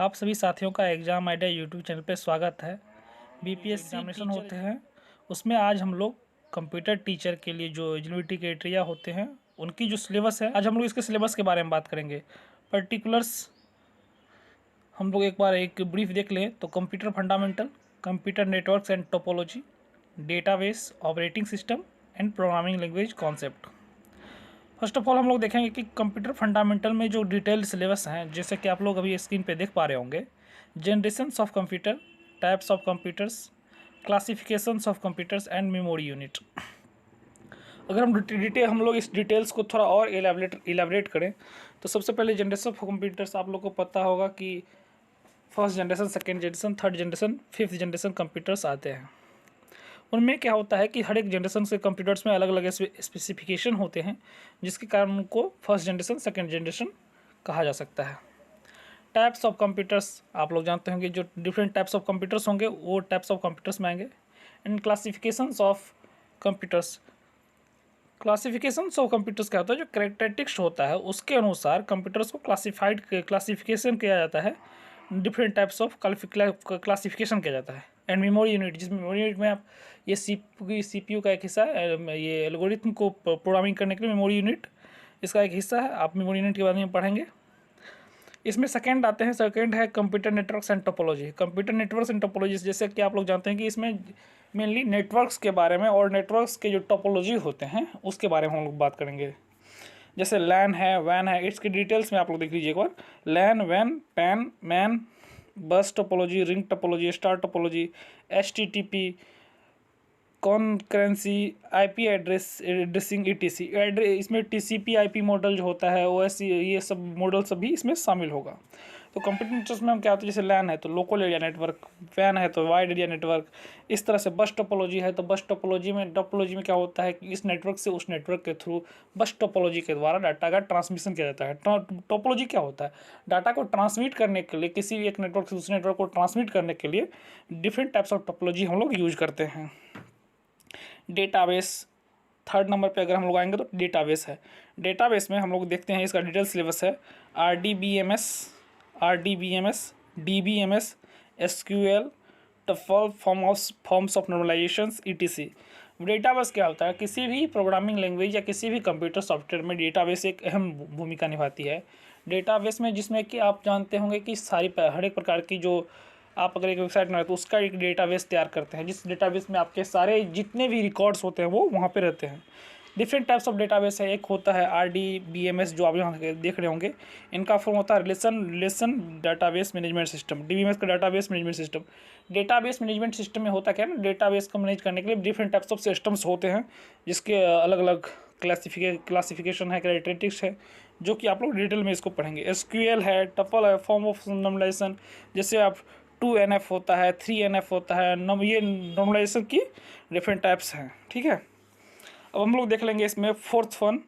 आप सभी साथियों का एग्ज़ाम आइडिया यूट्यूब चैनल पे स्वागत है। बीपीएससी एग्जामिनेशन होते हैं, उसमें आज हम लोग कंप्यूटर टीचर के लिए जो एलिजिबिलिटी क्राइटेरिया होते हैं उनकी जो सिलेबस है, आज हम लोग इसके सिलेबस के बारे में बात करेंगे। पर्टिकुलर्स हम लोग एक बार एक ब्रीफ देख लें तो computer fundamental, computer networks and topology, database, operating system and programming language concept. First of all हम लोग देखेंगे कि कंप्यूटर फंडामेंटल में जो डिटेल सिलेबस हैं, जैसे कि आप लोग अभी स्क्रीन पे देख पा रहे होंगे। Generations of computer, types of computers, classifications of computers and memory unit. अगर हम लोग इस डिटेल्स को थोड़ा और इलेबरेट करें तो सबसे पहले जनरेशन ऑफ कंप्यूटर्स आप लोग को पता होगा कि first generation, second generation, third generation, fifth generation computers आते हैं। उनमें क्या होता है कि हर एक जनरेशन के कंप्यूटर्स में अलग अलग स्पेसिफिकेशन होते हैं, जिसके कारण उनको फर्स्ट जनरेशन, सेकेंड जनरेशन कहा जा सकता है। टाइप्स ऑफ कंप्यूटर्स आप लोग जानते होंगे, जो डिफरेंट टाइप्स ऑफ कंप्यूटर्स होंगे वो टाइप्स ऑफ कंप्यूटर्स में आएंगे। And classifications of computers, classifications of computers क्या होता है, जो कैरेक्टरिस्टिक्स होता है उसके अनुसार कंप्यूटर्स को क्लासिफिकेशन किया जाता है। डिफरेंट टाइप्स ऑफ क्लासिफिकेशन किया जाता है। एंड मेमोरी यूनिट, जिस मेमोरी यूनिट में आप ये सीपीयू का एक हिस्सा है, ये एल्गोरिथम को प्रोग्रामिंग करने के लिए मेमोरी यूनिट इसका एक हिस्सा है। आप मेमोरी यूनिट के बारे में पढ़ेंगे। इसमें सेकंड है computer networks and topology. Computer networks and topology, जैसे कि आप लोग जानते हैं कि इसमें मेनली नेटवर्क्स के बारे में और नेटवर्क्स के जो टोपोलॉजी होते हैं उसके बारे में हम लोग बात करेंगे। जैसे लैन है, वैन है, इसके डिटेल्स में आप लोग देख लीजिए एक बार। लैन, वैन, PAN, MAN, bus topology, ring topology, star topology, HTTP, concurrency, IP addressing, ETC इसमें TCP IP मॉडल जो होता है, OS, ये सब मॉडल सभी इसमें शामिल होगा। तो कंप्यूटर नेटवर्क में हम क्या होता है, जैसे लैन है तो लोकल एरिया नेटवर्क, वैन है तो वाइड एरिया नेटवर्क, इस तरह से बस टोपोलॉजी है तो बस टोपोलॉजी में क्या होता है कि इस नेटवर्क से उस नेटवर्क के थ्रू बस टोपोलॉजी के द्वारा डाटा का ट्रांसमिशन किया जाता है। टोपोलॉजी क्या होता है, डाटा को ट्रांसमिट करने के लिए, किसी भी एक नेटवर्क से दूसरे नेटवर्क को ट्रांसमिट करने के लिए डिफरेंट टाइप्स ऑफ टोपोलॉजी हम लोग यूज करते हैं। डेटाबेस, थर्ड नंबर पे अगर हम लोग आएंगे तो डेटाबेस है। डेटाबेस में हम लोग देखते हैं, इसका डिटेल सिलेबस है। RDBMS, DBMS, SQL, tuple, forms of normalizations, ETC। Database क्या होता है, किसी भी प्रोग्रामिंग लैंग्वेज या किसी भी कंप्यूटर सॉफ्टवेयर में डेटाबेस एक अहम भूमिका निभाती है। डेटाबेस में जिसमें कि आप जानते होंगे कि हर एक प्रकार की जो आप अगर एक वेबसाइट बनाए तो उसका एक डेटाबेस तैयार करते हैं, जिस डेटाबेस में आपके सारे जितने भी रिकॉर्ड्स होते हैं वो वहाँ पे रहते हैं। डिफरेंट टाइप्स ऑफ डेटाबेस है। एक होता है RDBMS जो आप यहाँ देख रहे होंगे, इनका फॉर्म होता है relation database management system. DBMS का database management system. Database management system में होता क्या है ना, डेटाबेस को मैनेज करने के लिए डिफरेंट टाइप्स ऑफ सिस्टम्स होते हैं, जिसके अलग अलग क्लासिफिकेशन है, क्राइटेरिस्टिक्स है, जो कि आप लोग डिटेल में इसको पढ़ेंगे। SQL है, टपल है, फॉर्म ऑफ नॉर्मलाइजेशन, जैसे आप 2NF होता है, 3NF होता है, ये नॉर्मलाइजेशन की डिफरेंट टाइप्स हैं। ठीक है, अब हम लोग देख लेंगे इसमें fourth one,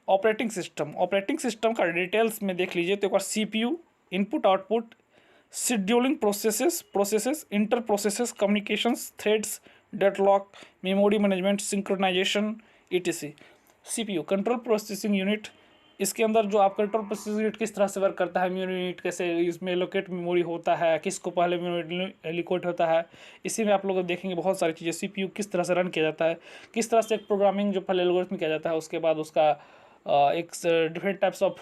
operating system. Operating system का डिटेल्स में देख लीजिए तो एक बार CPU, input output, scheduling processes, inter processes, communications, threads, deadlock, memory management, synchronization, ETC। CPU control processing unit, इसके अंदर जो आप कंट्रोल प्रोसेसिंग यूनिट किस तरह से वर्क करता है, मेमोरी यूनिट कैसे इसमें लोकेट मेमोरी होता है, किसको पहले मेमोरी एलोकेट होता है, इसी में आप लोग देखेंगे बहुत सारी चीज़ें। CPU किस तरह से रन किया जाता है, किस तरह से एक प्रोग्रामिंग जो पहले एल्गोरिथम किया जाता है, उसके बाद उसका एक डिफरेंट टाइप्स ऑफ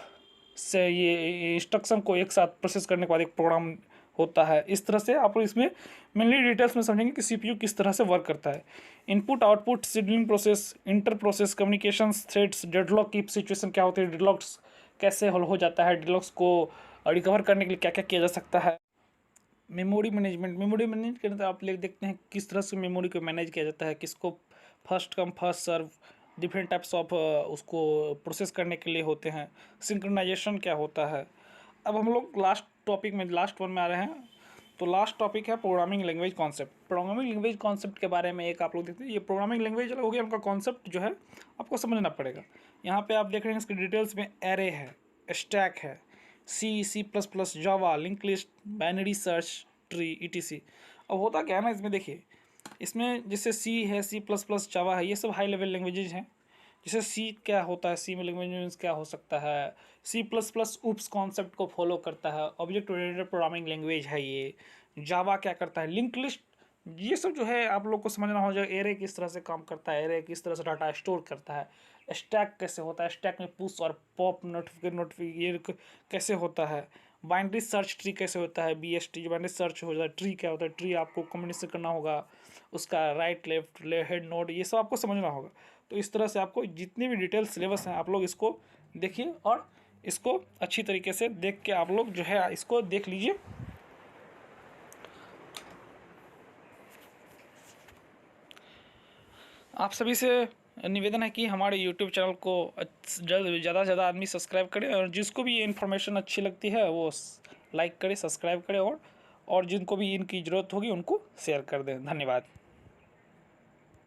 से ये इंस्ट्रक्शन को एक साथ प्रोसेस करने के बाद एक प्रोग्राम होता है। इस तरह से आप इसमें मेनली डिटेल्स में समझेंगे कि CPU किस तरह से वर्क करता है। Input output, scheduling process, inter process, communications, threads, deadlock की सिचुएशन क्या होती है, डेडलॉक्स कैसे हल हो जाता है, डेडलॉक्स को रिकवर करने के लिए क्या क्या किया जा सकता है। मेमोरी मैनेजमेंट के अंदर आप देखते हैं किस तरह से मेमोरी को मैनेज किया जाता है, किसको first come first serve, different types of उसको प्रोसेस करने के लिए होते हैं। सिंक्रोनाइजेशन क्या होता है। अब हम लोग लास्ट वन में आ रहे हैं। तो लास्ट टॉपिक है programming language concept. Programming language concept के बारे में एक आप लोग देखते हैं, ये प्रोग्रामिंग लैंग्वेज अलग हो गया, उनका कॉन्सेप्ट जो है आपको समझना पड़ेगा। यहाँ पे आप देख रहे हैं इसके डिटेल्स में एरे है, स्टैक है, C++, Java, link list, binary search tree, ETC। अब होता क्या है ना, इसमें देखिए, इसमें जैसे C है, C++, जावा है, ये सब हाई लेवल लैंग्वेजेज हैं, जैसे सी क्या होता है, सी में लैंग्वेज मीन्स क्या हो सकता है, सी प्लस प्लस उप्स कॉन्सेप्ट को फॉलो करता है, ऑब्जेक्ट ओरिएंटेड प्रोग्रामिंग लैंग्वेज है ये। जावा क्या करता है, लिंक लिस्ट, ये सब जो है आप लोग को समझना हो जाए। एरे किस तरह से काम करता है, एरे किस तरह से डाटा स्टोर करता है, स्टैक कैसे होता है, स्टैक में पुश और पॉप नोटिफिकेशन कैसे होता है, बाइनरी सर्च ट्री कैसे होता है, BST जो बाइनरी सर्च हो जाता है, ट्री क्या होता है, ट्री आपको कम्युनिकेशन करना होगा, उसका राइट लेफ्ट हेड नोड, ये सब आपको समझना होगा। तो इस तरह से आपको जितने भी डिटेल सिलेबस हैं आप लोग इसको देखिए और इसको अच्छी तरीके से देख के आप लोग जो है इसको देख लीजिए। आप सभी से निवेदन है कि हमारे YouTube चैनल को ज़्यादा से ज़्यादा आदमी सब्सक्राइब करें, और जिसको भी ये इन्फॉर्मेशन अच्छी लगती है वो लाइक करें, सब्सक्राइब करें, और जिनको भी इनकी ज़रूरत होगी उनको शेयर कर दें। धन्यवाद।